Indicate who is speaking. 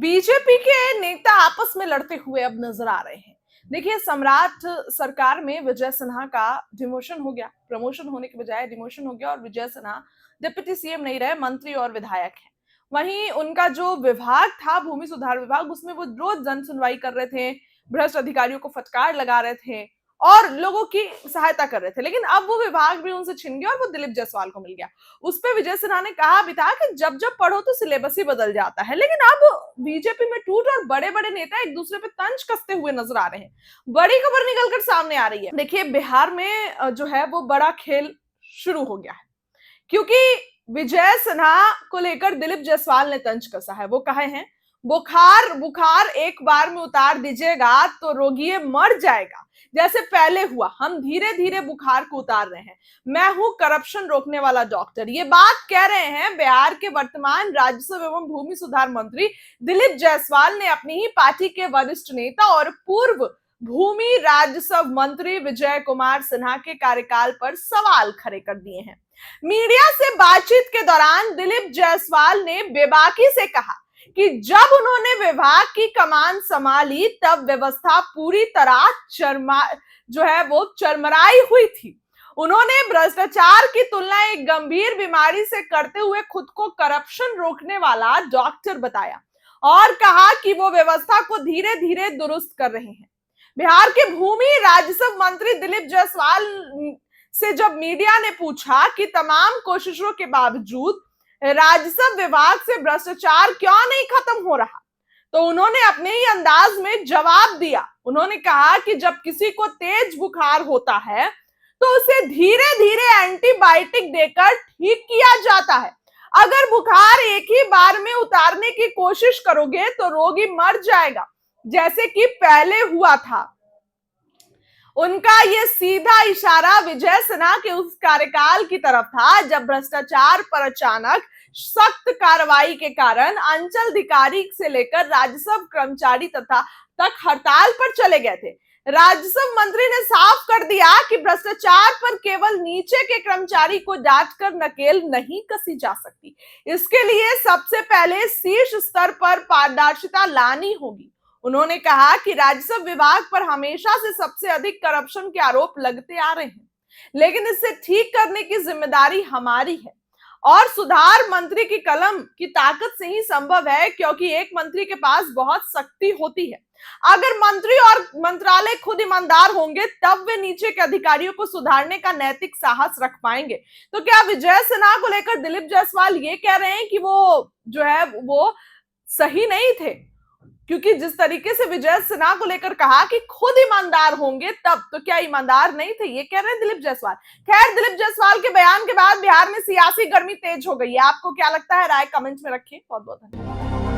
Speaker 1: BJP के नेता आपस में लड़ते हुए अब नजर आ रहे हैं। देखिए, सम्राट सरकार में विजय सिन्हा का डिमोशन हो गया, प्रमोशन होने के बजाय डिमोशन हो गया और विजय सिन्हा डिप्टी सीएम नहीं रहे, मंत्री और विधायक हैं। वहीं उनका जो विभाग था, भूमि सुधार विभाग, उसमें वो रोज जन सुनवाई कर रहे थे, भ्रष्ट अधिकारियों को फटकार लगा रहे थे और लोगों की सहायता कर रहे थे। लेकिन अब वो विभाग भी उनसे छिन गया और वो दिलीप जायसवाल को मिल गया। उस पे विजय सिन्हा ने कहा भी था कि जब जब पढ़ो तो सिलेबस ही बदल जाता है। लेकिन अब बीजेपी में टूट और बड़े बड़े नेता एक दूसरे पे तंज कसते हुए नजर आ रहे हैं। बड़ी खबर निकलकर सामने आ रही है। देखिए, बिहार में जो है वो बड़ा खेल शुरू हो गया है, क्योंकि विजय सिन्हा को लेकर दिलीप जायसवाल ने तंज कसा है। वो कहे हैं, बुखार बुखार एक बार में उतार दीजिएगा तो रोगी मर जाएगा, जैसे पहले हुआ। हम धीरे धीरे बुखार को उतार रहे हैं। मैं हूं करप्शन रोकने वाला डॉक्टर। ये बात कह रहे हैं बिहार के वर्तमान राजस्व एवं भूमि सुधार मंत्री दिलीप जायसवाल ने अपनी ही पार्टी के वरिष्ठ नेता और पूर्व भूमि राजस्व मंत्री विजय कुमार सिन्हा के कार्यकाल पर सवाल खड़े कर दिए हैं। मीडिया से बातचीत के दौरान दिलीप जायसवाल ने बेबाकी से कहा कि जब उन्होंने विभाग की कमान संभाली तब व्यवस्था पूरी तरह चरमराई हुई थी। उन्होंने भ्रष्टाचार की तुलना एक गंभीर बीमारी से करते हुए खुद को करप्शन रोकने वाला डॉक्टर बताया और कहा कि वो व्यवस्था को धीरे धीरे दुरुस्त कर रहे हैं। बिहार के भूमि राजस्व मंत्री दिलीप जायसवाल से जब मीडिया ने पूछा कि तमाम कोशिशों के बावजूद राजस्व विभाग से भ्रष्टाचार क्यों नहीं खत्म हो रहा, तो उन्होंने अपने ही अंदाज में जवाब दिया। उन्होंने कहा कि जब किसी को तेज बुखार होता है तो उसे धीरे धीरे एंटीबायोटिक देकर ठीक किया जाता है। अगर बुखार एक ही बार में उतारने की कोशिश करोगे तो रोगी मर जाएगा, जैसे कि पहले हुआ था। उनका यह सीधा इशारा विजय सिन्हा के उस कार्यकाल की तरफ था जब भ्रष्टाचार पर अचानक सख्त कार्रवाई के कारण अंचल अधिकारी से लेकर राजस्व कर्मचारी तक हड़ताल पर चले गए थे। राजस्व मंत्री ने साफ कर दिया कि भ्रष्टाचार पर केवल नीचे के कर्मचारी को डांटकर नकेल नहीं कसी जा सकती। इसके लिए सबसे पहले शीर्ष स्तर पर पारदर्शिता लानी होगी। उन्होंने कहा कि राजस्व विभाग पर हमेशा से सबसे अधिक करप्शन के आरोप लगते आ रहे हैं, लेकिन इसे ठीक करने की जिम्मेदारी हमारी है और सुधार मंत्री की कलम की ताकत से ही संभव है, क्योंकि एक मंत्री के पास बहुत शक्ति होती है। अगर मंत्री और मंत्रालय खुद ईमानदार होंगे तब वे नीचे के अधिकारियों को सुधारने का नैतिक साहस रख पाएंगे। तो क्या विजय सिन्हा को लेकर दिलीप जायसवाल ये कह रहे हैं कि वो जो है वो सही नहीं थे? क्योंकि जिस तरीके से विजय सिन्हा को लेकर कहा कि खुद ईमानदार होंगे तब, तो क्या ईमानदार नहीं थे? ये कह रहे हैं दिलीप जायसवाल। खैर, दिलीप जायसवाल के बयान के बाद बिहार में सियासी गर्मी तेज हो गई है। आपको क्या लगता है? राय कमेंट्स में रखिए। बहुत बहुत धन्यवाद।